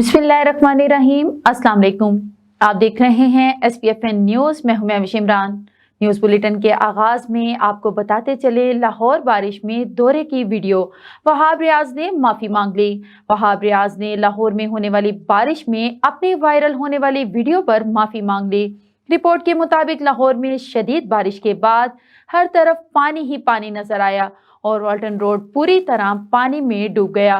बिस्मिल्लाहिर्रहमानिर्रहीम। अस्सलाम वालेकुम। आप देख रहे हैं SPFN न्यूज़। मैं हूं महविश इमरान। न्यूज़ बुलेटिन के आगाज में आपको बताते चले, लाहौर बारिश में दौरे की वीडियो। वहाब रियाज ने माफ़ी मांग ली। वहाब रियाज ने लाहौर में होने वाली बारिश में अपनी वायरल होने वाली वीडियो पर माफ़ी मांग ली। रिपोर्ट के मुताबिक लाहौर में शदीद बारिश के बाद हर तरफ पानी ही पानी नजर आया और वाल्टन रोड पूरी तरह पानी में डूब गया।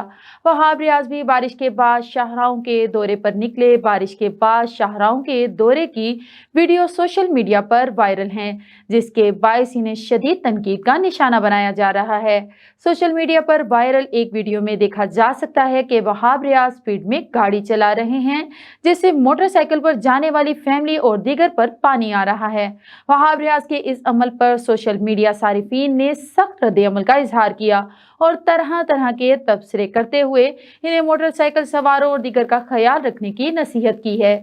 वहाब रियाज भी बारिश के बाद शाहराहों के दौरे पर निकले। बारिश के बाद शाहराहों के दौरे की वीडियो सोशल मीडिया पर वायरल हैं, जिसके बायस इन्हें शदीद तनकीद का निशाना बनाया जा रहा है। सोशल मीडिया पर वायरल एक वीडियो में देखा जा सकता है कि वहाब रियाज स्पीड में गाड़ी चला रहे हैं, जिससे मोटरसाइकिल पर जाने वाली फैमिली और दीगर पर पानी आ रहा है। वहाब रियाज के इस अमल पर सोशल मीडिया सारिफीन ने सख्त रद्द-ए-अमल का इजहार किया और तरह तरह के तबसरे करते हुए इन्हें मोटरसाइकिल सवारों और दीगर का ख्याल रखने की नसीहत की है।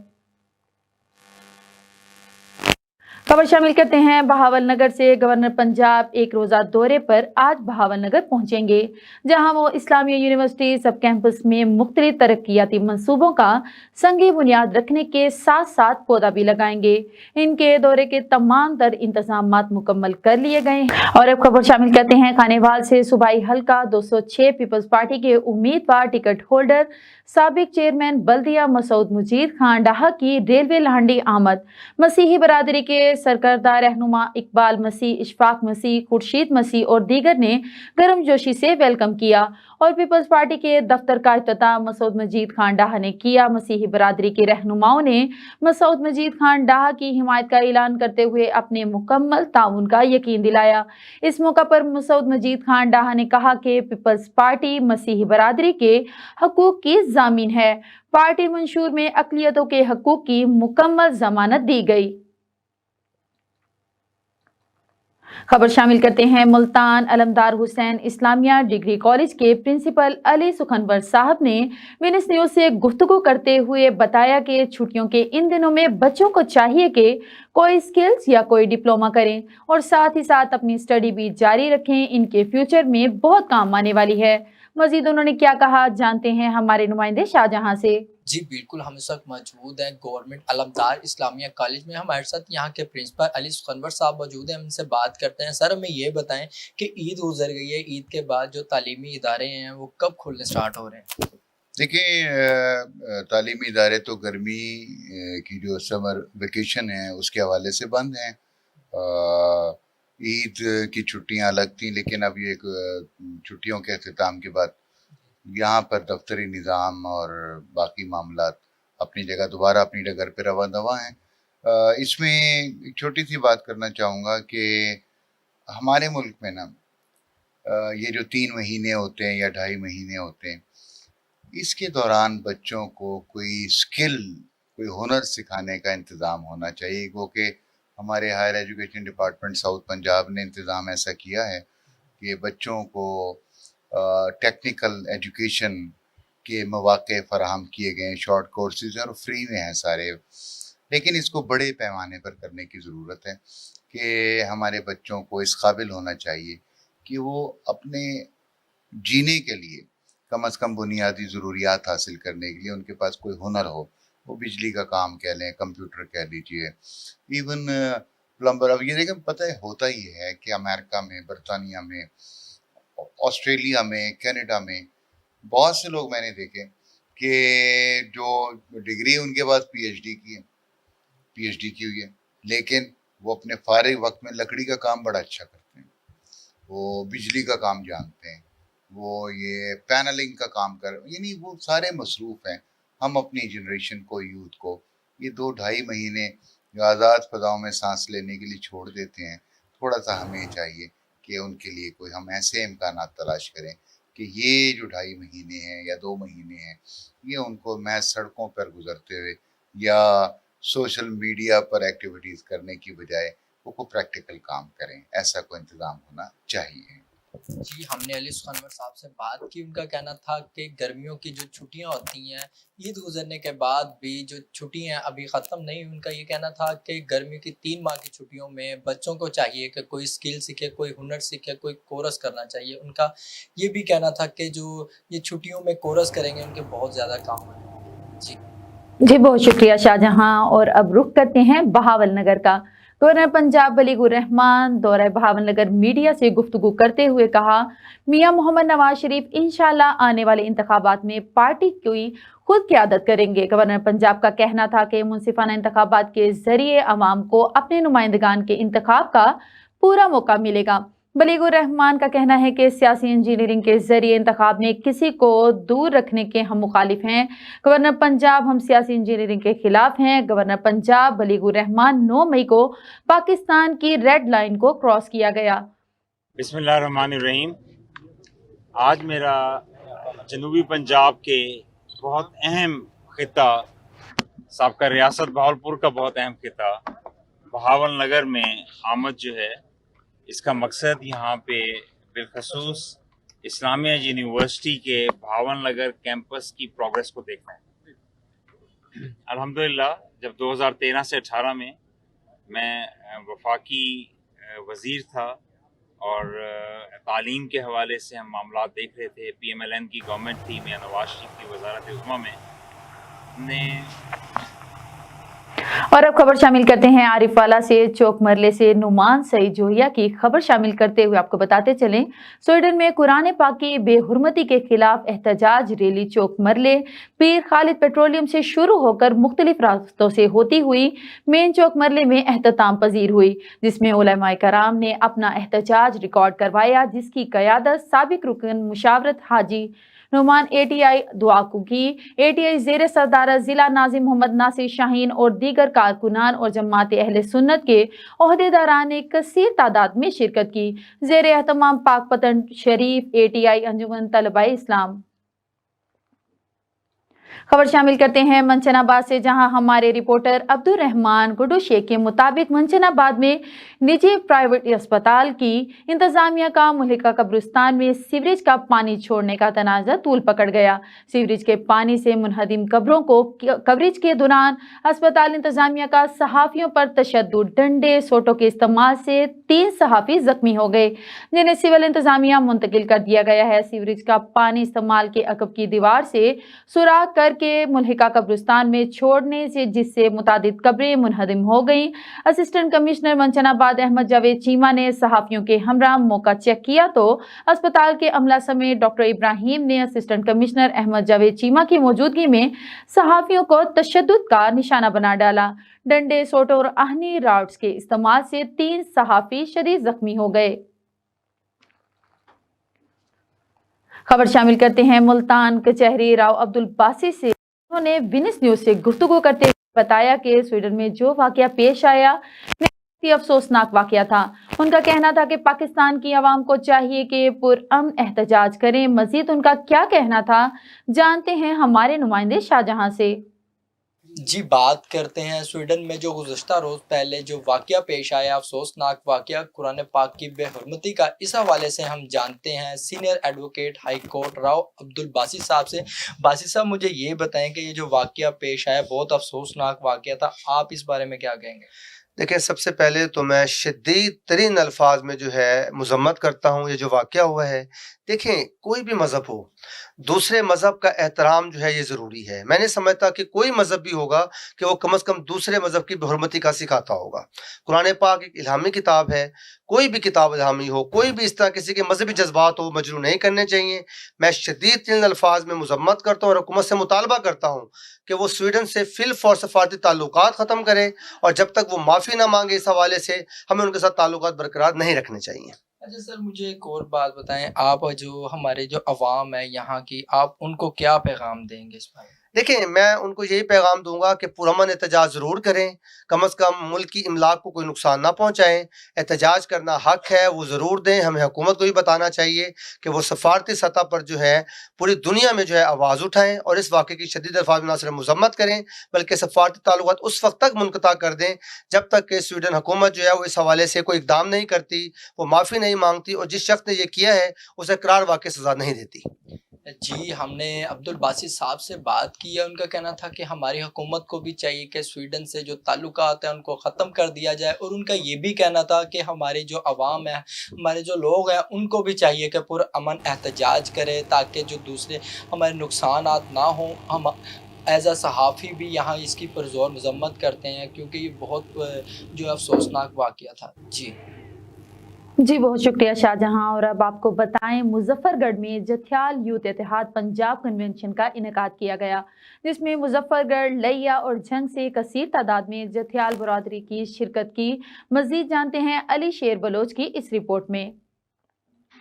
खबर शामिल करते हैं बहावल नगर से। गवर्नर पंजाब एक रोजा दौरे पर आज बहावल नगर पहुंचेंगे, जहां वो इस्लामिया यूनिवर्सिटी सब कैंपस में मुख्तलिफ तरक्याती मंसूबों का संगी बुनियाद रखने के साथ साथ पौधा भी लगाएंगे। इनके दौरे के तमाम तर इंतजामात मुकम्मल कर लिए गए हैं। और अब खबर शामिल करते हैं खानेवाल से। सूबाई हल्का 206 पीपल्स पार्टी के उम्मीदवार टिकट होल्डर साबिक चेयरमैन बल्दिया मसूद मजीद खान डाहा की रेलवे लाहंडी आमद। मसीही बरादरी के सरकर्दा रहनुमा इकबाल मसीह, इशफाक मसीह, खुर्शीद मसीह और दीगर ने गर्मजोशी से वेलकम किया और पीपल्स पार्टी के दफ्तर का इफ्तिताह मसूद मजीद खान डाहा ने किया। मसीही बरादरी के रहनुमाओं ने मसूद मजीद खान डाहा की हिमायत का ऐलान करते हुए अपने मुकम्मल ताउन का यकीन दिलाया। इस मौका पर मसूद मजीद खान डाहा ने कहा कि पीपल्स पार्टी मसीही बरादरी के हकूक की जामीन है। पार्टी मंशूर में अक़लियतों के हकूक की मुकम्मल जमानत दी गई। खबर शामिल करते हैं मुल्तान। अलमदार हुसैन इस्लामिया डिग्री कॉलेज के प्रिंसिपल अली सुखनवर साहब ने विनस न्यूज से गुफ्तगू करते हुए बताया कि छुट्टियों के इन दिनों में बच्चों को चाहिए कि कोई स्किल्स या कोई डिप्लोमा करें और साथ ही साथ अपनी स्टडी भी जारी रखें। इनके फ्यूचर में बहुत काम आने वाली है। मजीद उन्होंने क्या कहा, जानते हैं हमारे नुमाइंदे शाहजहां से। जी बिल्कुल, हम इस वक्त मौजूद हैं गवर्नमेंट अलमदार इस्लामिया कॉलेज में। हमारे साथ यहाँ के प्रिंसिपल अली सुखनवर साहब मौजूद हैं, हम इनसे बात करते हैं। सर, हमें ये बताएं कि ईद गुजर गई है, ईद के बाद जो तालीमी इदारे हैं वो कब खुलने स्टार्ट हो रहे हैं? देखिए, तालीमी इदारे तो गर्मी की जो समर वेकेशन है उसके हवाले से बंद हैं। ईद की छुट्टियां अलग थी, लेकिन अब ये छुट्टियों के अख्तिताम के बाद यहाँ पर दफ्तरी निज़ाम और बाकी मामलात अपनी जगह दोबारा अपनी डगर पर रवा दवा हैं। इसमें एक छोटी सी बात करना चाहूँगा कि हमारे मुल्क में ना ये जो 3 महीने होते हैं या 2.5 महीने होते हैं, इसके दौरान बच्चों को कोई स्किल, कोई हुनर सिखाने का इंतज़ाम होना चाहिए। क्योंकि हमारे higher education department south Punjab ने इंतज़ाम ऐसा किया है कि बच्चों को टेक्निकल एजुकेशन के मौक़े फ़राहम किए गए हैं। शॉर्ट कोर्सेज और फ्री में हैं सारे, लेकिन इसको बड़े पैमाने पर करने की ज़रूरत है कि हमारे बच्चों को इस काबिल होना चाहिए कि वो अपने जीने के लिए कम अज़ कम बुनियादी ज़रूरियात हासिल करने के लिए उनके पास कोई हुनर हो। वो बिजली का काम कह लें, कंप्यूटर कह लीजिए, इवन प्लम्बर। अब ये देखें, पता है होता ही है कि अमेरिका में, बरतानिया में, ऑस्ट्रेलिया में, कनाडा में बहुत से लोग मैंने देखे कि जो डिग्री उनके पास पीएचडी की हुई है, लेकिन वो अपने फारिग वक्त में लकड़ी का काम बड़ा अच्छा करते हैं, वो बिजली का काम जानते हैं, वो ये पैनलिंग का काम यानी वो सारे मसरूफ़ हैं। हम अपनी जनरेशन को, यूथ को ये 2-2.5 महीने जो आज़ाद फ़ज़ाओं में सांस लेने के लिए छोड़ देते हैं, थोड़ा सा हमें चाहिए कि उनके लिए कोई हम ऐसे इम्कानात तलाश करें कि ये जो 2.5 महीने हैं या 2 महीने हैं, ये उनको महज सड़कों पर गुजरते हुए या सोशल मीडिया पर एक्टिविटीज़ करने की बजाय वो प्रैक्टिकल काम करें, ऐसा कोई इंतज़ाम होना चाहिए। जी, हमने अली सुखनवर साहब से बात की। उनका कहना था कि गर्मियों की जो छुट्टियां होती हैं, ईद गुजरने के बाद भी जो छुट्टियां अभी ख़त्म नहीं, उनका ये कहना था कि गर्मियों की 3 माह की छुट्टियों में बच्चों को चाहिए कि कोई स्किल सीखे, कोई हुनर सीखे, कोई कोर्स करना चाहिए। उनका ये भी कहना था कि जो ये छुट्टियों में कोर्स करेंगे उनके बहुत ज़्यादा काम आएंगे। जी बहुत शुक्रिया शाहजहां। और अब रुख करते हैं बहावल नगर का। गवर्नर पंजाब वलीगुर रहमान दौरा बहावल नगर मीडिया से गुफ्तगू करते हुए कहा, मियां मोहम्मद नवाज शरीफ इंशाल्लाह आने वाले इंतखाबात में पार्टी की खुद क़यादत करेंगे। गवर्नर पंजाब का कहना था कि मुनसिफाना इंतखाबात के जरिए अवाम को अपने नुमाइंदगान के इंतखाब का पूरा मौका मिलेगा। वलीगुर रहमान का कहना है कि सियासी इंजीनियरिंग के जरिए इंतखाब में किसी को दूर रखने के हम मुखालिफ हैं। गवर्नर पंजाब हम सियासी इंजीनियरिंग के खिलाफ हैं। गवर्नर पंजाब वलीगुर रहमान 9 मई को पाकिस्तान की रेड लाइन को क्रॉस किया गया। बिस्मिल्लाहिर्रहमानिर्रहीम। आज मेरा जनूबी पंजाब के बहुत अहम खिता, साबका रियासत बहावलपुर का बहुत अहम खिता बहावल नगर में आमद जो है, इसका मकसद यहाँ पे बिलखसूस इस्लामिया यूनिवर्सिटी के बहावल नगर कैंपस की प्रोग्रेस को देखना है। अल्हम्दुलिल्लाह जब 2013 से 18 में मैं वफाकी वज़ीर था और तालीम के हवाले से हम मामला देख रहे थे, PMLN की गवर्नमेंट थी, मियां नवाज शरीफ की वज़ारत उज़्मा में ने। और अब खबर शामिल करते हैं आरिफवाला से। चौक मरले से नुमान सईद जोहिया की खबर शामिल करते हुए आपको बताते चलें, स्वीडन में कुरान पाक की बेहुरमती के खिलाफ एहतजाज रैली चौक मरले पीर खालिद पेट्रोलियम से शुरू होकर मुख्तलिफ रास्तों से होती हुई मेन चौक मरले में एहतताम पजीर हुई, जिसमें उलमाए कराम ने अपना एहतजाज रिकॉर्ड करवाया, जिसकी क़यादत साबिक रुकन मुशावरत हाजी नुमान ATI दुआकू की। ATI ज़ेर सरदार जिला नाजिम मोहम्मद नासिर शाहीन और दीगर कारकुनान और जमात अहले सुन्नत के ओहदेदारान ने कसीर तादाद में शिरकत की। ज़ेर एहतमाम पाक पतन शरीफ ATI अंजुमन तलबाए इस्लाम। खबर शामिल करते हैं मंचनाबाद से, जहां हमारे रिपोर्टर अब्दुल रहमान गुड्डू शेख के मुताबिक मंचनाबाद में निजी प्राइवेट अस्पताल की इंतजामिया का मुल्हिका कब्रिस्तान में सीवरेज का पानी छोड़ने का तनाज़ा तूल पकड़ गया। सीवरेज के पानी से मुनहदिम कब्रों को कवरेज के दौरान अस्पताल इंतजामिया का सहाफ़ियों पर तशद्दुद, डंडे सोटों के इस्तेमाल से 3 सहाफ़ी जख्मी हो गए, जिन्हें सिविल इंतजामिया मुंतकिल कर दिया गया है। सीवरेज का पानी इस्तेमाल के अकब की दीवार से सुराख करके मुल्हिका कब्रिस्तान में छोड़ने से जिससे मुतादिद कब्रें मुनहदिम हो गईं। असिस्टेंट कमिश्नर मंचनाबाद अहमद जावेद चीमा ने सहाफ़ियों के हमरा मौका चेक किया तो अस्पताल के अमला समेत डॉक्टर इब्राहिम ने असिस्टेंट कमिश्नर अहमद जावेद चीमा की मौजूदगी में सहाफ़ियों को तशद्दुद का निशाना बना डाला। डंडे सोटों और आहनी राड्स के इस्तेमाल से 3 सहाफ़ी शदीद जख्मी हो गए। खबर शामिल करते हैं मुल्तान कचहरी राव अब्दुल बासी से। उन्होंने विनिस न्यूज से गुफ्तगू करते हुए बताया कि स्वीडन में जो वाकया पेश आया अफसोसनाक वाकया था। उनका कहना था कि पाकिस्तान की आवाम को चाहिए कि पुरअमन एहतजाज करें। मजीद उनका क्या कहना था, जानते हैं हमारे नुमाइंदे शाहजहां से। जी बात करते हैं स्वीडन में जो गुज़श्ता रोज़ पहले जो वाक़या पेश आया, अफसोसनाक वाक़या कुरान पाक की बेहुरमती का, इस हवाले से हम जानते हैं senior advocate high court Rao Abdul बासी साहब से। बासी साहब मुझे ये बताएं कि ये जो वाक़या पेश आया बहुत अफसोसनाक वाक़या था, आप इस बारे में क्या कहेंगे? देखिए, सबसे पहले तो मैं शदीद तरीन अल्फाज में जो है मजम्मत करता हूँ ये जो वाक़या हुआ है। देखें, कोई भी मज़हब हो, दूसरे मज़हब का एहतराम जो है ये ज़रूरी है। मैं नहीं समझता कि कोई मज़हब भी होगा कि वो कम से कम दूसरे मज़हब की बेहुरमती का सिखाता होगा। कुरान पाक एक इल्हामी किताब है, कोई भी किताब इल्हामी हो, कोई भी इस तरह किसी के मजहबी जज्बात हो मजरू नहीं करने चाहिए। मैं शदीद तरीन अल्फाज में मजम्मत करता हूँ और हुकूमत से मुतालबा करता हूँ कि वो स्वीडन से फिल फॉर सफारती ताल्लुकात ख़त्म करे, और जब तक वो माफ़ी ना मांगे इस हवाले से हमें उनके साथ ताल्लुकात बरकरार नहीं रखने चाहिए। अच्छा सर, मुझे एक और बात बताएं, आप जो हमारे जो अवाम है यहाँ की, आप उनको क्या पैगाम देंगे इस बारे में? देखिए, मैं उनको यही पैगाम दूंगा कि पुरअमन एहतजाज ज़रूर करें, कम से कम मुल्क की इमलाक को कोई नुकसान ना पहुँचाएँ। एहतजाज करना हक़ है, वो ज़रूर दें। हमें हुकूमत को भी बताना चाहिए कि वो सफारती सतह पर जो है पूरी दुनिया में जो है आवाज़ उठाएँ और इस वाक़े की शदीद अल्फाज में ना सिर्फ मजम्मत करें बल्कि सफारती ताल्लुकात उस वक्त तक मुनक़ता कर दें जब तक कि स्वीडन हुकूमत जो है वो इस हवाले से कोई इक़दाम नहीं करती, वो माफ़ी नहीं मांगती और जिस शख्स ने ये किया है उसे करार वाक़ई सज़ा नहीं देती। जी, हमने अब्दुल बासी साहब से बात की है। उनका कहना था कि हमारी हुकूमत को भी चाहिए कि स्वीडन से जो ताल्लुकात हैं उनको ख़त्म कर दिया जाए, और उनका ये भी कहना था कि हमारी जो अवाम है, हमारे जो लोग हैं, उनको भी चाहिए कि पुरअमन एहतजाज करें ताकि जो दूसरे हमारे नुकसानात ना हों। हम ایز اے صحافی بھی یہاں اس کی پرزور مذمت کرتے ہیں کیونکہ یہ بہت جو ہے افسوسناک واقعہ تھا. جی بہت شکریہ شاہجہاں. اور اب آپ کو بتائیں مظفر گڑھ میں جتھیال یوتھ اتحاد پنجاب کنونشن کا انعقاد کیا گیا جس میں مظفر گڑھ، لیا اور جھنگ سے کثیر تعداد میں جتھیال برادری کی شرکت کی. مزید جانتے ہیں علی شیر بلوچ کی اس رپورٹ میں.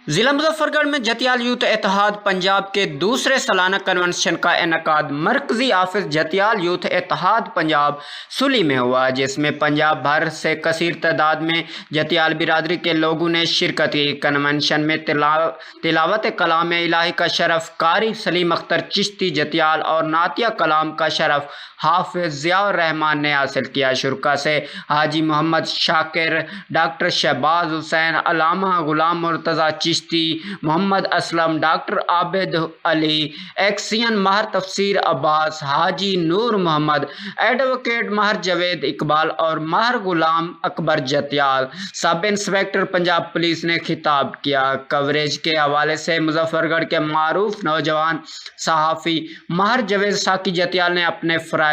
ضلع مظفر گڑھ میں جتیال یوتھ اتحاد پنجاب کے دوسرے سالانہ کنونشن کا انعقاد مرکزی آفس جتیال یوتھ اتحاد پنجاب سلی میں ہوا جس میں پنجاب بھر سے کثیر تعداد میں جتیال برادری کے لوگوں نے شرکت کی. کنونشن میں تلاوت کلام الہی کا شرف قاری سلیم اختر چشتی جتیال اور نعتیہ کلام کا شرف حافظ ضیاء الرحمان نے حاصل کیا. شرکا سے حاجی محمد شاکر، ڈاکٹر شہباز حسین، علامہ غلام مرتضیٰ چشتی، محمد اسلم، ڈاکٹر عابد علی، ایکسین ماہر تفسیر عباس، حاجی نور محمد، ایڈوکیٹ ماہر جاوید اقبال اور ماہر غلام اکبر جتیال. سب انسپکٹر پنجاب پولیس نے خطاب کیا. کوریج کے حوالے سے مظفر گڑھ کے معروف نوجوان صحافی ماہر جاوید ساکی جتیال نے اپنے فرائض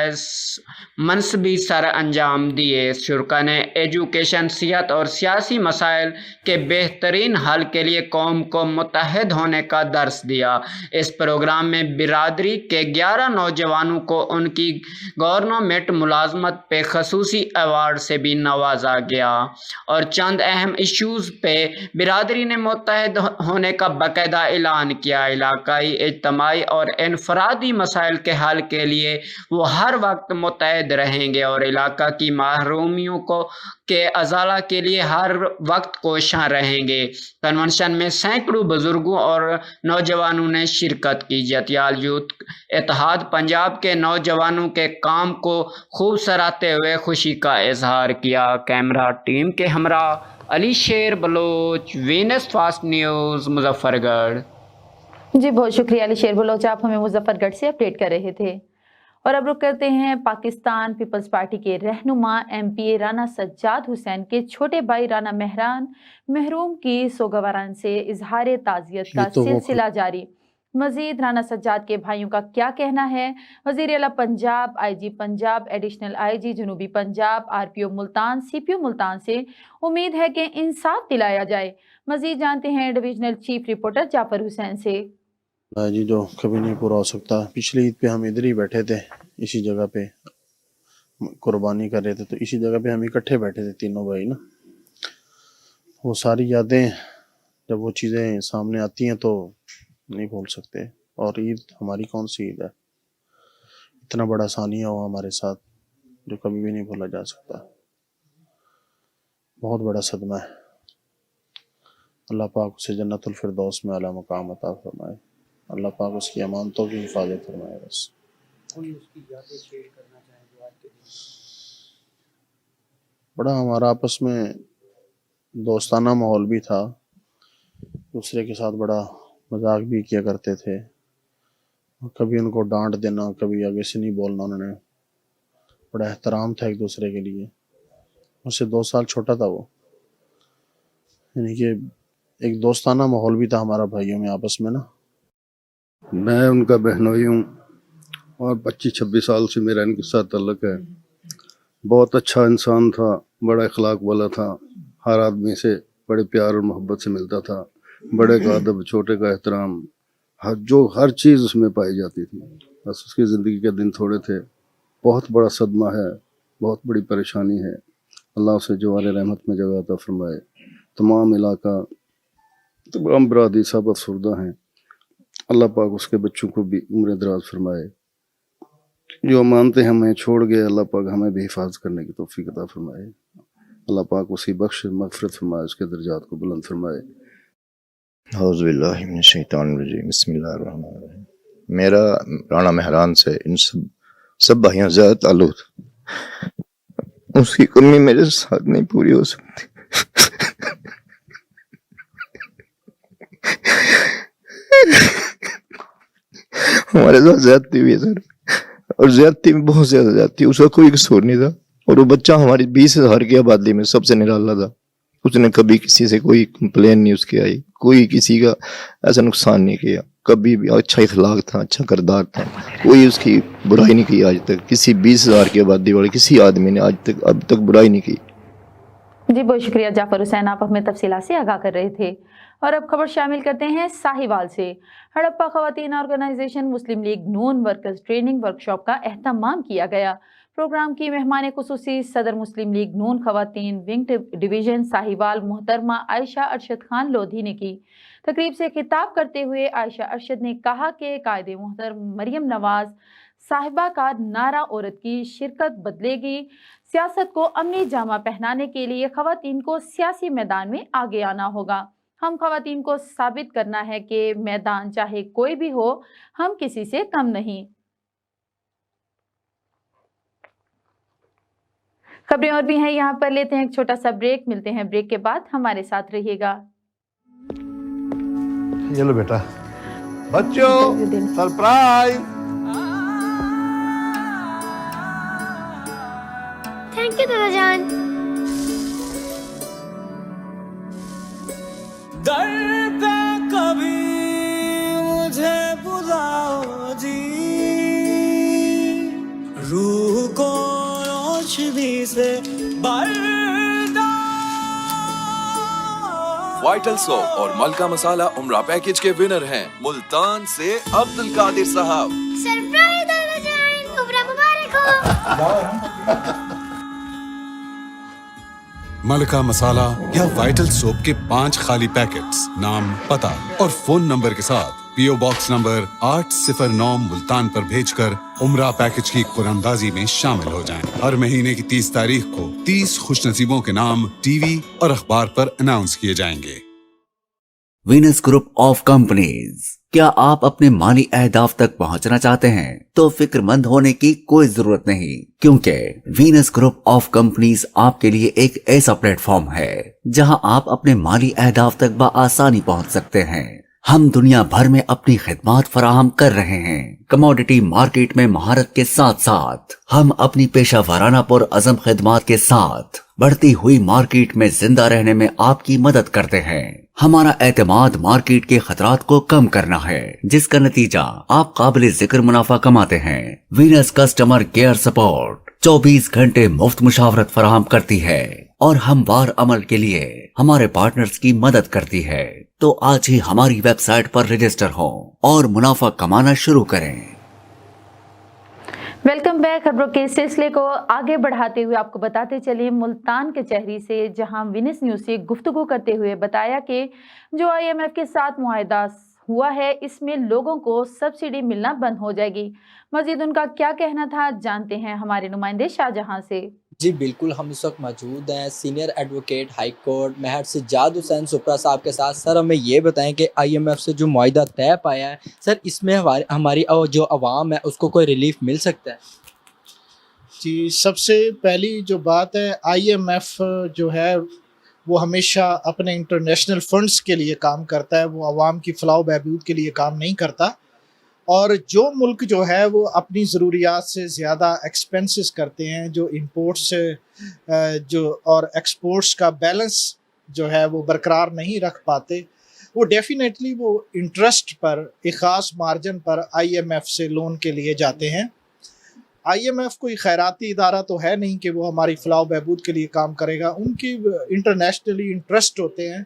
منصبی سر انجام دیے. شرکا نے ایجوکیشن، صحت اور سیاسی مسائل کے بہترین حل کے لیے قوم کو متحد ہونے کا درس دیا. اس پروگرام میں برادری کے 11 نوجوانوں کو ان کی گورنمنٹ ملازمت پہ خصوصی ایوارڈ سے بھی نوازا گیا اور چند اہم ایشوز پہ برادری نے متحد ہونے کا باقاعدہ اعلان کیا. علاقائی، اجتماعی اور انفرادی مسائل کے حل کے لیے وہ ہر وقت متحد رہیں گے اور علاقہ کی محرومیوں کے ازالہ کے لیے ہر وقت کوشاں رہیں گے. کنونشن میں سینکڑوں بزرگوں اور نوجوانوں نے شرکت کی. جتیال یوتھ اتحاد پنجاب کے نوجوانوں کے کام کو خوب سراہتے ہوئے خوشی کا اظہار کیا. کیمرہ ٹیم کے ہمراہ علی شیر بلوچ، وینس فاسٹ نیوز، مظفر گڑھ. جی بہت شکریہ علی شیر بلوچ، آپ ہمیں مظفر گڑھ سے اپڈیٹ کر رہے تھے. اور اب رخ کرتے ہیں پاکستان پیپلز پارٹی کے رہنما ایم پی اے رانا سجاد حسین کے چھوٹے بھائی رانا مہران محروم کی سوگواران سے اظہار تعزیت کا سلسلہ جاری. مزید رانا سجاد کے بھائیوں کا کیا کہنا ہے؟ وزیر اعلیٰ پنجاب، آئی جی پنجاب، ایڈیشنل آئی جی جنوبی پنجاب، آر پی او ملتان، سی پی او ملتان سے امید ہے کہ انصاف دلایا جائے. مزید جانتے ہیں ڈویژنل چیف رپورٹر جعفر حسین سے. جی جو کبھی نہیں پورا ہو سکتا. پچھلی عید پہ ہم ادھر ہی بیٹھے تھے، اسی جگہ پہ قربانی کر رہے تھے، تو اسی جگہ پہ ہم اکٹھے بیٹھے تھے تینوں بھائی نا. وہ ساری یادیں جب وہ چیزیں سامنے آتی ہیں تو نہیں بھول سکتے. اور عید ہماری کون سی عید ہے؟ اتنا بڑا ثانیہ ہوا ہمارے ساتھ جو کبھی بھی نہیں بھولا جا سکتا. بہت بڑا صدمہ ہے. اللہ پاک اسے جنت الفردوس میں اعلیٰ مقام عطا فرمائے. اللہ پاک اس کی امانتوں کی حفاظت فرمائے. بس بڑا ہمارا آپس میں دوستانہ ماحول بھی تھا، دوسرے کے ساتھ بڑا مذاق بھی کیا کرتے تھے. کبھی ان کو ڈانٹ دینا، کبھی آگے سے نہیں بولنا. انہوں نے بڑا احترام تھا ایک دوسرے کے لیے. مجھ سے 2 سال چھوٹا تھا وہ، یعنی کہ ایک دوستانہ ماحول بھی تھا ہمارا بھائیوں میں آپس میں نا. میں ان کا بہنوئی ہوں اور 25-26 سال سے میرا ان کے ساتھ تعلق ہے. بہت اچھا انسان تھا، بڑا اخلاق والا تھا، ہر آدمی سے بڑے پیار اور محبت سے ملتا تھا. بڑے کا ادب، چھوٹے کا احترام، ہر چیز اس میں پائی جاتی تھی. بس اس کی زندگی کے دن تھوڑے تھے. بہت بڑا صدمہ ہے، بہت بڑی پریشانی ہے. اللہ اسے جوار رحمت میں جگہ عطا فرمائے. تمام علاقہ، تمام برادری سب افسردہ ہیں. اللہ پاک اس کے بچوں کو بھی عمر دراز فرمائے. جو مانتے ہمیں چھوڑ گئے، اللہ پاک ہمیں بھی حفاظت کرنے کی توفیق عطا فرمائے. اللہ پاک اسی بخش مغفرت فرمائے، اس کے درجات کو بلند فرمائے. اعوذ باللہ من الشیطان الرجیم، بسم اللہ الرحمن الرحیم. میرا رانا مہران سے ان سب بھائیوں سے زیادہ تعلق تھا. اس کی کمی میرے ساتھ نہیں پوری ہو سکتی. ہمارے ساتھ زیادتی ہوئی ہے سر، اور زیادتی میں بہت زیادہ زیادتی. اس کا کوئی قصور نہیں تھا، اور وہ بچہ ہماری 20,000 کی آبادی میں سب سے نرالا تھا. اس نے کبھی کسی سے کوئی کمپلین نہیں اس کی آئی, کوئی کسی کا ایسا نقصان نہیں کیا کبھی بھی. اچھا اخلاق تھا, اچھا کردار تھا, کوئی اس کی برائی نہیں کی آج تک. کسی 20,000 کی آبادی والے کسی آدمی نے آج تک اب تک برائی نہیں کی. جی بہت شکریہ جعفر حسین, آپ ہمیں تفصیلات سے آگاہ کر رہے تھے. اور اب خبر شامل کرتے ہیں ساہیوال سے. ہڑپا خواتین آرگنائزیشن مسلم لیگ نون ورکرز ٹریننگ ورکشاپ کا اہتمام کیا گیا. پروگرام کی مہمان خصوصی صدر مسلم لیگ نون خواتین ونگ ڈویژن ساہیوال محترمہ عائشہ ارشد خان لودھی نے کی. تقریب سے خطاب کرتے ہوئے عائشہ ارشد نے کہا کہ قائد محترم مریم نواز صاحبہ کا نعرہ عورت کی شرکت بدلے گی. سیاست کو عملی جامہ پہنانے کے لیے خواتین کو سیاسی میدان میں آگے آنا ہوگا. ہم خواتین کو ثابت کرنا ہے کہ میدان چاہے کوئی بھی ہو, ہم کسی سے کم نہیں. خبریں اور بھی ہیں, یہاں پر لیتے ہیں ایک چھوٹا سا بریک. ملتے ہیں بریک کے بعد, ہمارے ساتھ رہیے گا. یہ لو بیٹا, بچوں سرپرائز. تھینک یو دادا جان. در پہ کبھی مجھے بلاؤ جی, روح کو روشنی سے وائٹل سوپ اور ملکہ مسالہ عمرہ پیکج کے ونر ہیں ملتان سے عبد القادر صاحب. سرپرائز دادا جان, عمرہ مبارک ہو. ملکہ مسالہ یا وائٹل سوپ کے 5 خالی پیکٹس, نام, پتہ اور فون نمبر کے ساتھ پی او باکس نمبر 809 ملتان پر بھیج کر عمرہ پیکج کی قراندازی میں شامل ہو جائیں. ہر مہینے کی 30 تاریخ کو 30 خوش نصیبوں کے نام ٹی وی اور اخبار پر اناؤنس کیے جائیں گے. وینس گروپ آف کمپنیز. کیا آپ اپنے مالی اہداف تک پہنچنا چاہتے ہیں تو فکر مند ہونے کی کوئی ضرورت نہیں, کیونکہ وینس گروپ آف کمپنیز آپ کے لیے ایک ایسا پلیٹ فارم ہے جہاں آپ اپنے مالی اہداف تک بآسانی پہنچ سکتے ہیں. ہم دنیا بھر میں اپنی خدمات فراہم کر رہے ہیں. کموڈٹی مارکیٹ میں مہارت کے ساتھ ساتھ ہم اپنی پیشہ ورانہ پر عزم خدمات کے ساتھ بڑھتی ہوئی مارکیٹ میں زندہ رہنے میں آپ کی مدد کرتے ہیں. ہمارا اعتماد مارکیٹ کے خطرات کو کم کرنا ہے, جس کا نتیجہ آپ قابل ذکر منافع کماتے ہیں. وینس کسٹمر کیئر سپورٹ 24 گھنٹے مفت مشاورت فراہم کرتی ہے اور ہموار عمل کے لیے ہمارے پارٹنرز کی مدد کرتی ہے. تو آج ہی ہماری ویب سائٹ پر رجسٹر ہوں اور منافع کمانا شروع کریں. Welcome back. خبروں کے سلسلے کو آگے بڑھاتے ہوئے آپ کو بتاتے چلیں ملتان کے چہری سے, جہاں وینس نیوز سے گفتگو کرتے ہوئے بتایا کہ جو IMF کے ساتھ معاہدہ ہوا ہے اس میں لوگوں کو سبسڈی ملنا بند ہو جائے گی. مزید ان کا کیا کہنا تھا جانتے ہیں ہمارے نمائندے شاہجہاں سے. جی بالکل, ہم اس وقت موجود ہیں سینئر ایڈوکیٹ ہائی کورٹ مہر سجاد حسین سپرا صاحب کے ساتھ. سر ہمیں یہ بتائیں کہ IMF سے جو معاہدہ طے پایا ہے سر, اس میں ہماری جو عوام ہے اس کو کوئی ریلیف مل سکتا ہے؟ جی, سب سے پہلی جو بات ہے, IMF جو ہے وہ ہمیشہ اپنے انٹرنیشنل فنڈز کے لیے کام کرتا ہے, وہ عوام کی فلاح و بہبود کے لیے کام نہیں کرتا. اور جو ملک جو ہے وہ اپنی ضروریات سے زیادہ ایکسپینسز کرتے ہیں, جو امپورٹس جو اور ایکسپورٹس کا بیلنس جو ہے وہ برقرار نہیں رکھ پاتے, وہ ڈیفینیٹلی وہ انٹرسٹ پر ایک خاص مارجن پر IMF سے لون کے لیے جاتے ہیں. IMF کوئی خیراتی ادارہ تو ہے نہیں کہ وہ ہماری فلاح و بہبود کے لیے کام کرے گا. ان کی انٹرنیشنلی انٹرسٹ ہوتے ہیں,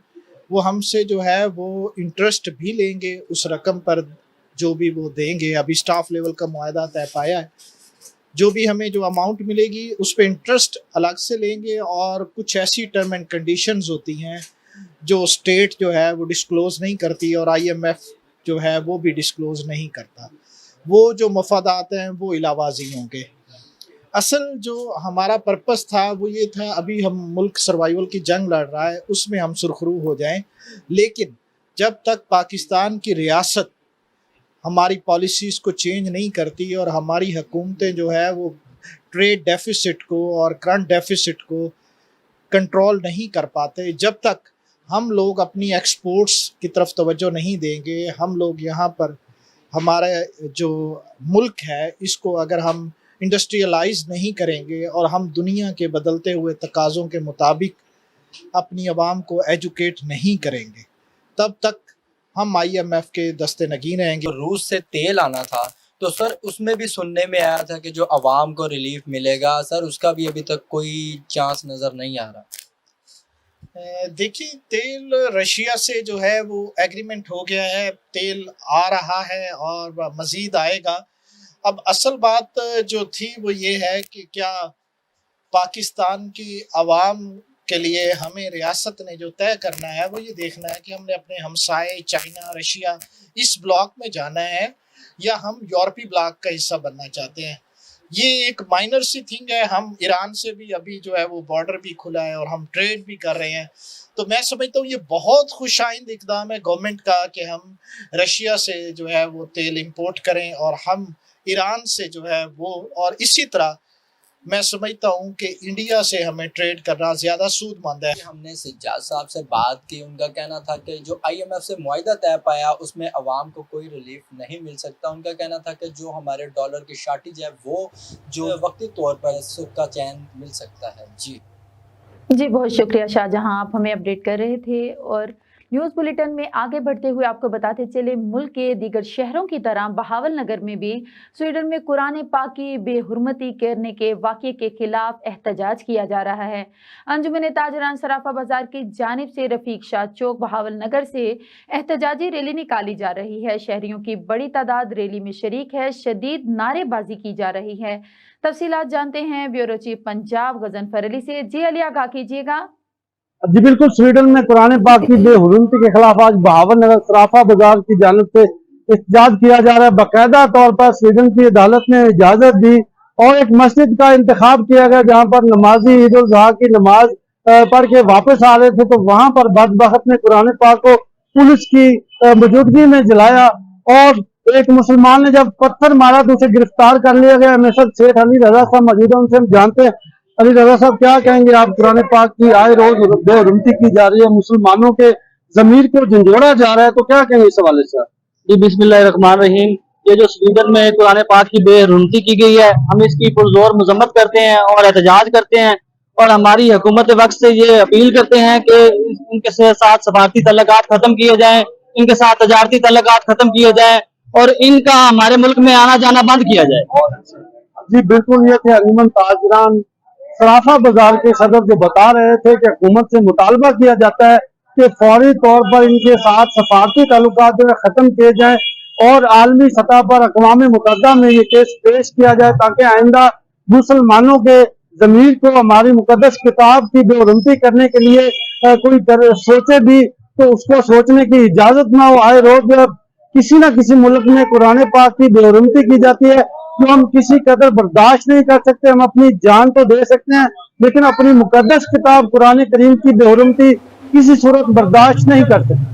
وہ ہم سے جو ہے وہ انٹرسٹ بھی لیں گے اس رقم پر جو بھی وہ دیں گے. ابھی سٹاف لیول کا معاہدہ طے پایا ہے, جو بھی ہمیں جو اماؤنٹ ملے گی اس پہ انٹرسٹ الگ سے لیں گے, اور کچھ ایسی ٹرم اینڈ کنڈیشنز ہوتی ہیں جو اسٹیٹ جو ہے وہ ڈسکلوز نہیں کرتی اور IMF جو ہے وہ بھی ڈسکلوز نہیں کرتا. وہ جو مفادات ہیں وہ علاوازی ہوں گے. اصل جو ہمارا پرپس تھا وہ یہ تھا, ابھی ہم ملک سروائیول کی جنگ لڑ رہا ہے, اس میں ہم سرخرو ہو جائیں, لیکن جب تک پاکستان کی ریاست ہماری پالیسیز کو چینج نہیں کرتی اور ہماری حکومتیں جو ہے وہ ٹریڈ ڈیفیسٹ کو اور کرنٹ ڈیفیسٹ کو کنٹرول نہیں کر پاتے, جب تک ہم لوگ اپنی ایکسپورٹس کی طرف توجہ نہیں دیں گے, ہم لوگ یہاں پر ہمارا جو ملک ہے اس کو اگر ہم انڈسٹریلائز نہیں کریں گے اور ہم دنیا کے بدلتے ہوئے تقاضوں کے مطابق अपनी आवाम को एजुकेट नहीं करेंगे तब तक हम IMF के दस्ते नगीं रहेंगे। तो रूस से तेल आना था, तो सर उसमें भी सुनने में आया था कि जो आवाम को रिलीफ मिलेगा, सर उसका भी अभी तक कोई चांस नज़र नहीं आ रहा। देखिए, तेल रशिया से जो है वो एग्रीमेंट हो गया है, तेल आ रहा है और मज़ीद आएगा। अब असल बात जो थी वो ये है कि क्या पाकिस्तान की आवाम के लिए हमें रियासत ने जो तय करना है वो ये देखना है कि हमने अपने हमसाए चाइना, रशिया इस ब्लॉक में जाना है या हम यूरोपीय ब्लॉक का हिस्सा बनना चाहते हैं। ये एक माइनर सी थिंग है। हम ईरान से भी अभी जो है वो बॉर्डर भी खुला है और हम ट्रेड भी कर रहे हैं। तो मैं समझता हूँ ये बहुत खुशाइंद इकदाम है गवर्नमेंट का कि हम रशिया से जो है वो तेल इंपोर्ट करें और हम ईरान से जो है वो, और इसी तरह मैं समझता हूँ कि इंडिया से हमें ट्रेड करना ज़्यादा सूदमंद है। हमने सज्जाद साहब से बात की, उनका कहना था कि जो IMF से मुआहिदा तय पाया उसमें अवाम को कोई रिलीफ नहीं मिल सकता। उनका कहना था कि जो हमारे डॉलर की शार्टेज है वो जो वक्ती तौर पर सुख का चैन मिल सकता है। जी बहुत शुक्रिया शाहजहां, आप हमें अपडेट कर रहे थे। और न्यूज़ बुलेटिन में आगे बढ़ते हुए आपको बताते चले, मुल्क के दीगर शहरों की तरह बहावल नगर में भी स्वीडन में कुरान पाक की बेहुरमती करने के वाक़ये के खिलाफ एहतजाज किया जा रहा है। अंजुमन ताजरान सराफा बाजार की जानिब से रफीक शाह चौक बहावल नगर से एहतजाजी रैली निकाली जा रही है। शहरियों की बड़ी तादाद रैली में शरीक है, शदीद नारेबाजी की जा रही है। तफसीलात जानते हैं ब्यूरो चीफ पंजाब गजनफर अली से। जी अली, आगाह कीजिएगा। जी बिल्कुल, स्वीडन में कुरान पाक की बेहुरमती के खिलाफ आज बहावल नगर सराफा बाजार की जानिब से एहतजाज किया जा रहा है। बाकायदा तौर पर स्वीडन की अदालत ने इजाजत दी और एक मस्जिद का इंतखाब किया गया जहां पर नमाजी ईद उल जुहा की नमाज पढ़ के वापस आ रहे थे, तो वहां पर बदबख्त ने कुरान पाक को पुलिस की मौजूदगी में जलाया और एक मुसलमान ने जब पत्थर मारा तो उसे गिरफ्तार कर लिया गया। मेरे साथ शेख अली रजा साहब मौजूद है, उनसे हम जानते हैं। अली रजा साहब, क्या कहेंगे आप? कुरान पाक की आए रोज बेहुरमती की जा रही है, मुसलमानों के जमीर को झंझोड़ा जा रहा है, तो क्या कहेंगे इस हवाले से? जी बिस्मिल्लाहिर्रहमानिर्रहीम। ये जो स्वीडन में कुरान पाक की बेहुरमती की गई है, हम इसकी पुरजोर मजम्मत करते हैं और एहतजाज करते हैं और हमारी हुकूमत वक्त से ये अपील करते हैं कि इनके साथ सफारती तल्लुकात खत्म किए जाएं, इनके साथ तजारती तल्लुकात खत्म किए जाएं और इनका हमारे मुल्क में आना जाना बंद किया जाए। जी बिल्कुल, ये थे अंजुमन ताजरान सराफा बाजार के सदर जो बता रहे थे कि हुकूमत से मुतालबा किया जाता है कि फौरी तौर पर इनके साथ सफारती ताल्लुकात जो है खत्म किए जाएं और आलमी सतह पर अक़वाम मुत्तहिदा में ये केस पेश किया जाए ताकि आइंदा मुसलमानों के ज़मीर को हमारी मुक़द्दस किताब की बेहुरमती करने के लिए कोई सोचे भी तो उसको सोचने की इजाज़त ना हो। आए रोज किसी न किसी मुल्क में कुरान पाक की बेहुरमती की जाती है जो हम किसी कदर बर्दाश्त नहीं कर सकते। हम अपनी जान तो दे सकते हैं लेकिन अपनी मुकद्दस किताब कुरान करीम की बेहुरमती किसी सूरत बर्दाश्त नहीं कर सकते।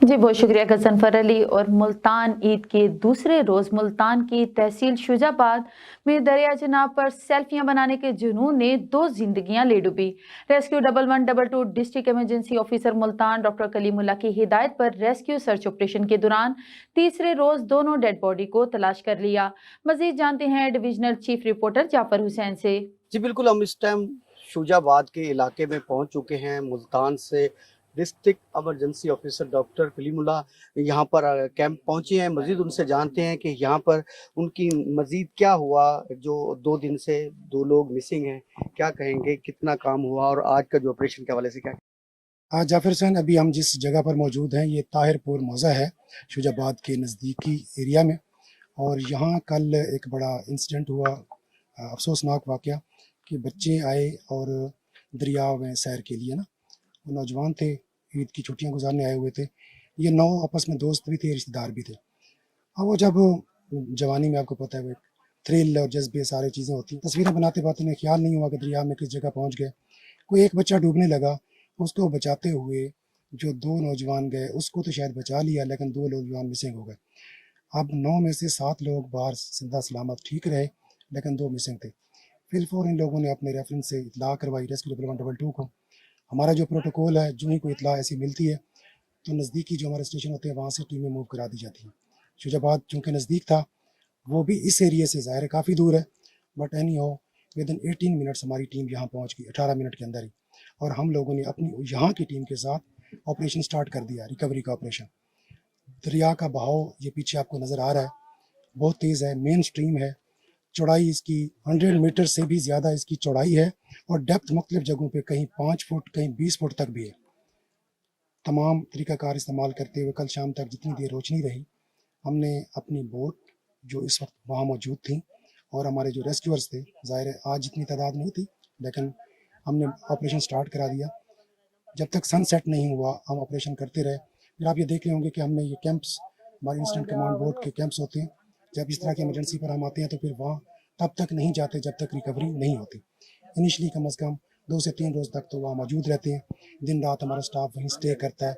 जी बहुत शुक्रिया गजनफर अली। और मुल्तान ईद के दूसरे रोज़ मुल्तान की तहसील शुजाबाद में दरिया जनाब पर सेल्फियां बनाने के जुनून ने 2 जिंदगियां ले डूबी। Rescue 1112 district emergency officer Multan doctor Kalimullah की हिदायत पर रेस्क्यू सर्च ऑपरेशन के दौरान तीसरे रोज़ दोनों डेड बॉडी को तलाश कर लिया। मजीद जानते हैं divisional chief reporter Jafar Hussain से। जी बिल्कुल, हम इस टाइम शुजाबाद के इलाके में पहुंच चुके हैं। मुल्तान से district emergency officer doctor Kalimullah यहाँ पर कैंप पहुंचे हैं। मजीद उनसे जानते हैं कि यहाँ पर उनकी मजीद क्या हुआ। जो 2 दिन से 2 लोग मिसिंग हैं, क्या कहेंगे, कितना काम हुआ और आज का जो ऑपरेशन के हवाले से क्या? जाफर हुसैन, अभी हम जिस जगह पर मौजूद हैं ये ताहिरपुर मौज़ा है शुजाबाद के नज़दीकी एरिया में, और यहाँ कल एक बड़ा इंसिडेंट हुआ, अफसोसनाक वाक़या कि बच्चे आए और दरिया में सैर के लिए ना, नौजवान थे, ईद की छुट्टियां गुजारने आए हुए थे। ये 9 आपस में दोस्त भी थे, रिश्तेदार भी थे। और वो जब जवानी में आपको पता है वो थ्रिल और जज्बे सारी चीज़ें होती हैं। तस्वीरें बनाते बनाते उन्हें ख्याल नहीं हुआ कि दरिया में किस जगह पहुंच गए। कोई एक बच्चा डूबने लगा, उसको बचाते हुए जो 2 नौजवान गए उसको तो शायद बचा लिया, लेकिन 2 नौजवान मिसिंग हो गए। अब 9 में से 7 लोग बाहर जिंदा सलामत ठीक रहे, लेकिन 2 मिसिंग थे। फिर फौरन इन लोगों ने अपने रेफरेंस से इतला करवाई रेस्क्यू 1122 को। हमारा जो प्रोटोकॉल है, जो ही कोई इतला ऐसी मिलती है तो नज़दीकी जो हमारे स्टेशन होते हैं वहाँ से टीमें मूव करा दी जाती हैं। शुजाबाद चूँकि नज़दीक था, वो भी इस एरिया से ज़ाहिर है काफ़ी दूर है, बट एनी हो विद इन 18 मिनट्स हमारी टीम यहाँ पहुँच गई, 18 मिनट के अंदर ही। और हम लोगों ने अपनी यहाँ की टीम के साथ ऑपरेशन स्टार्ट कर दिया, रिकवरी का ऑपरेशन। दरिया का बहाव ये पीछे आपको नज़र आ रहा है, बहुत तेज़ है, मेन स्ट्रीम है, चौड़ाई इसकी 100 मीटर से भी ज़्यादा इसकी चौड़ाई है और डेप्थ मुख्तलिफ जगहों पे कहीं 5 फुट कहीं 20 फुट तक भी है। तमाम तरीक़ाकार इस्तेमाल करते हुए कल शाम तक जितनी देर रोशनी रही, हमने अपनी बोट जो इस वक्त वहाँ मौजूद थी और हमारे जो रेस्क्यूअर्स थे, ज़ाहिर है आज इतनी तादाद नहीं थी, लेकिन हमने ऑपरेशन स्टार्ट करा दिया। जब तक सनसेट नहीं हुआ हम ऑपरेशन करते रहे। फिर आप ये देख रहे होंगे कि हमने ये कैंप्स, हमारे इंस्टेंट कमांड बोर्ड के कैंप्स होते हैं, जब इस तरह की इमरजेंसी पर हम आते हैं तो फिर वहाँ तब तक नहीं जाते जब तक रिकवरी नहीं होती। इनिशली कम अज़ कम 2 से 3 रोज़ तक तो वहाँ मौजूद रहते हैं, दिन रात हमारा स्टाफ वहीं स्टे करता है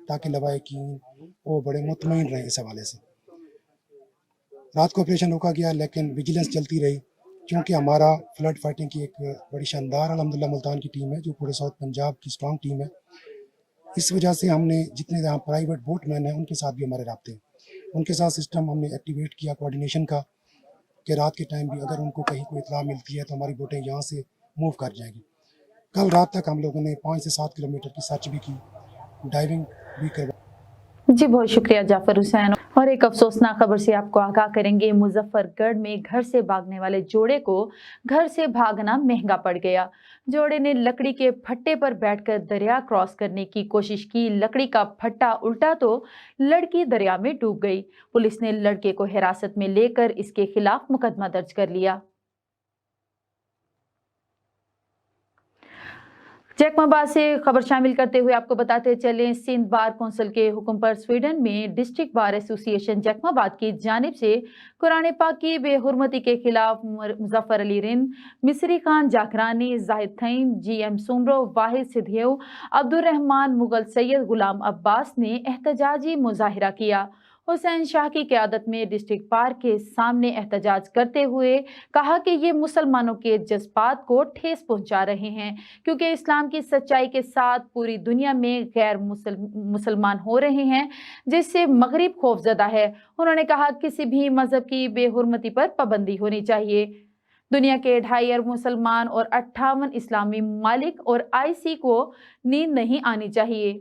ताकि लवाहिकीन वो बड़े मुतमईन रहें इस हवाले से। रात को ऑपरेशन रोका गया लेकिन विजिलेंस चलती रही, क्योंकि हमारा फ्लड फाइटिंग की एक बड़ी शानदार अल्हम्दुलिल्लाह मुल्तान की टीम है जो पूरे साउथ पंजाब की स्ट्रॉन्ग टीम है। इस वजह से हमने जितने यहाँ प्राइवेट बोटमैन हैं उनके साथ भी हमारे राब्ते हैं, उनके साथ सिस्टम हमने एक्टिवेट किया कोऑर्डिनेशन का कि रात के टाइम भी अगर उनको कहीं कोई इत्तला मिलती है तो हमारी बोटें यहाँ से मूव कर जाएंगी। कल रात तक हम लोगों ने 5 से 7 किलोमीटर की सर्च भी की, डाइविंग भी करवाई। जी बहुत शुक्रिया जाफर हुसैन। और एक अफसोसनाक खबर से आपको आगाह करेंगे। मुजफ्फरगढ़ में घर से भागने वाले जोड़े को घर से भागना महंगा पड़ गया। जोड़े ने लकड़ी के फट्टे पर बैठकर दरिया क्रॉस करने की कोशिश की। लकड़ी का फट्टा उल्टा तो लड़की दरिया में डूब गई। पुलिस ने लड़के को हिरासत में लेकर इसके खिलाफ मुकदमा दर्ज कर लिया। जैकमाबाद से खबर शामिल करते हुए आपको बताते चलें, सिंध बार कौंसिल के हुक्म पर स्वीडन में डिस्ट्रिक्ट बार एसोसिएशन जैकमाबाद की जानिब से कुरान पाक की बेहुरमती के खिलाफ मुजफ्फर अली रिंद, मिस्री खान जाकरानी, जाहिद थईम, GM सुमरो, वाहिद सिद्धियो, अब्दुल रहमान, मुगल सैयद गुलाम अब्बास ने एहतजाजी मुजाहिरा किया। हुसैन शाह की क़यादत में डिस्ट्रिक्ट बार के सामने एहतजाज करते हुए कहा कि ये मुसलमानों के जज्बात को ठेस पहुंचा रहे हैं, क्योंकि इस्लाम की सच्चाई के साथ पूरी दुनिया में गैर मुसलमान हो रहे हैं, जिससे मगरिब खौफजदा है। उन्होंने कहा किसी भी मजहब की बेहुरमती पर पाबंदी होनी चाहिए। दुनिया के 2.5 अरब मुसलमान और 58 इस्लामी ममालिक और IC को नींद नहीं आनी चाहिए।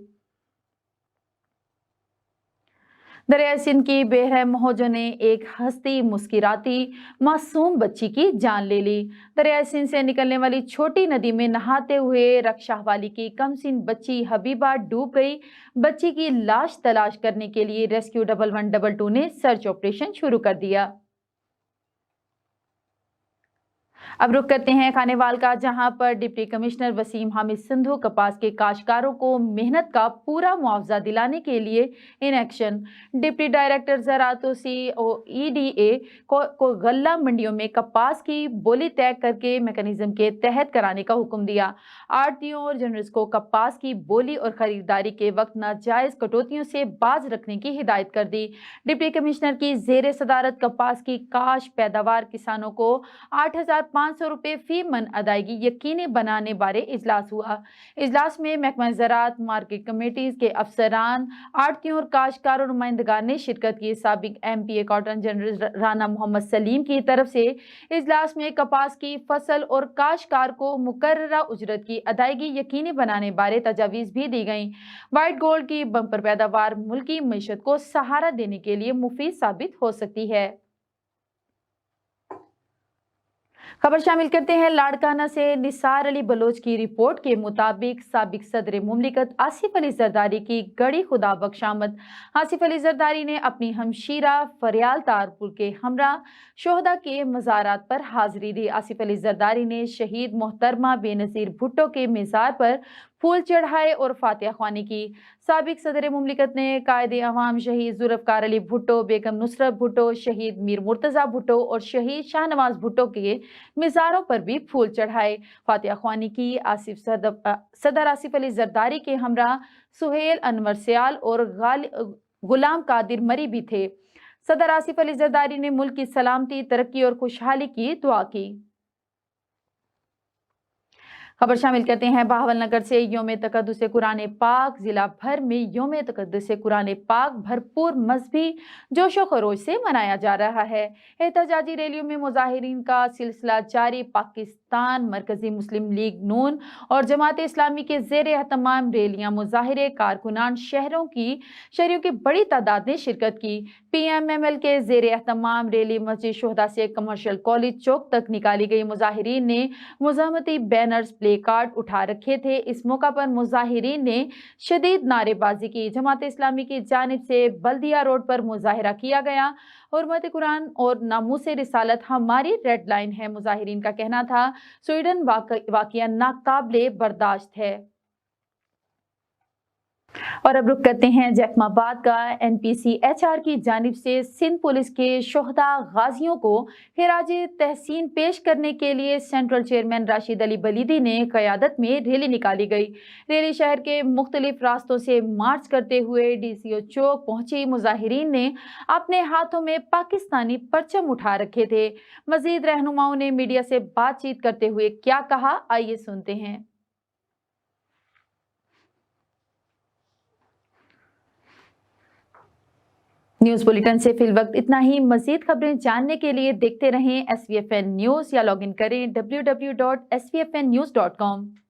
दरिया सिंध की बेरहम मौजों ने एक हंसती मुस्कुराती मासूम बच्ची की जान ले ली। दरिया सिंध से निकलने वाली छोटी नदी में नहाते हुए रक्षावाली की कमसिन बच्ची हबीबा डूब गई। बच्ची की लाश तलाश करने के लिए रेस्क्यू 1122 ने सर्च ऑपरेशन शुरू कर दिया। अब रुक करते हैं खानेवाल का, जहां पर डिप्टी कमिश्नर वसीम हामिद सिंधु कपास के काश्तकारों को मेहनत का पूरा मुआवजा दिलाने के लिए इन एक्शन। डिप्टी डायरेक्टर ज़राअत EDA को गल्ला मंडियों में कपास की बोली तय करके मैकेनिज्म के तहत कराने का हुक्म दिया। आड़तियों और जनरल्स को कपास की बोली और खरीदारी के वक्त नाजायज कटौतियों से बाज रखने की हिदायत कर दी। डिप्टी कमिश्नर की जेर सदारत कपास की काश पैदावार किसानों को 8,500 रुपये फी मन अदायगी यकीनी बनाने बारे इजलास हुआ। इजलास में महकमा ज़राअत, मार्केट कमेटीज के अफसरान, आड़तियों और काश्तकारों नुमाइंदगान ने शिरकत की। साबिक MPA cotton general Rana Mohammad Saleem की तरफ से इजलास में कपास की फसल और काश्तकार को मुकर्ररा उजरत की अदायगी यकीनी बनाने बारे तजावीज़ भी दी गई। वाइट गोल्ड की बम्पर पैदावार मुल्की मईशत को सहारा देने के लिए मुफीद साबित हो सकती है। खबर शामिल करते हैं लाड़काना से। निसार अली बलोच की रिपोर्ट के मुताबिक साबिक सदर मुमलिकत आसिफ अली जरदारी की गड़ी खुदा बख्शामद। आसिफ अली जरदारी ने अपनी हमशीरा फरियाल तारपुर के हमरा शोहदा के मज़ारात पर हाजिरी दी। आसिफ अली जरदारी ने शहीद मोहतरमा बेनज़ीर भुट्टो के मज़ार पर फूल चढ़ाए और फातिहा ख्वानी की। साबिक सदर मुमलिकत ने कायदे अवाम शहीद जुल्फ़कार अली भुट्टो, बेगम नुसरत भुट्टो, शहीद मीर मुर्तज़ा भुट्टो और शहीद शाहनवाज भुट्टो के मज़ारों पर भी फूल चढ़ाए, फातिहा ख्वानी की। सदर आसिफ अली जरदारी के हमरा सुहेल अनवर सयाल और गुलाम कादिर मरी भी थे। सदर आसिफ अली जरदारी ने मुल्क की सलामती, तरक्की और खुशहाली की दुआ की। खबर शामिल करते हैं बहावल नगर से। यौम तक़द्दुस कुरान पाक जिला भर में यौम तक़द्दुस कुरान पाक भरपूर मजहबी जोशो खरोश से मनाया जा रहा है। एहतजाजी रैलियों में मुजाहिरीन का सिलसिला जारी। पाकिस्तान मरकजी मुस्लिम लीग नून और जमात इस्लामी के ज़ेर एहतमाम रैलियां, मुजाहिरे, कारकुनान शहरियों की बड़ी तादाद ने शिरकत की। PMML के ज़ेर एहतमाम रैली मस्जिद शुहदा से कमर्शियल कॉलेज चौक तक निकाली गई। मुजाहिरीन ने मुज़ाहमती बैनर्स, प्ले कार्ड उठा रखे थे। इस मौका पर मुजाहिरीन ने शदीद नारेबाजी की। जमात इस्लामी की जानिब से बल्दिया रोड पर मुजाहिरा किया गया। हुर्मत कुरान और नामूस रिसालत हमारी रेड लाइन है। मुजाहिरीन का कहना था स्वीडन वाक़िया नाकाबिले बर्दाश्त है। और अब रुक करते हैं जैकमाबाद का। NPCHR की जानिब से सिंध पुलिस के शोहदा गाजियों को खिराज तहसीन पेश करने के लिए सेंट्रल चेयरमैन राशिद अली बलीदी ने क़यादत में रैली निकाली गई। रैली शहर के मुख्तलिफ रास्तों से मार्च करते हुए DCO चौक पहुंची। मुजाहिरीन ने अपने हाथों में पाकिस्तानी परचम उठा रखे थे। मजीद रहनुमाओं ने मीडिया से बातचीत करते हुए क्या कहा, आइए सुनते हैं। न्यूज़ बुलेटिन से फिल वक्त इतना ही। मजीद खबरें जानने के लिए देखते रहें SVFN न्यूज़ या लॉगिन करें www.svfnnews.com।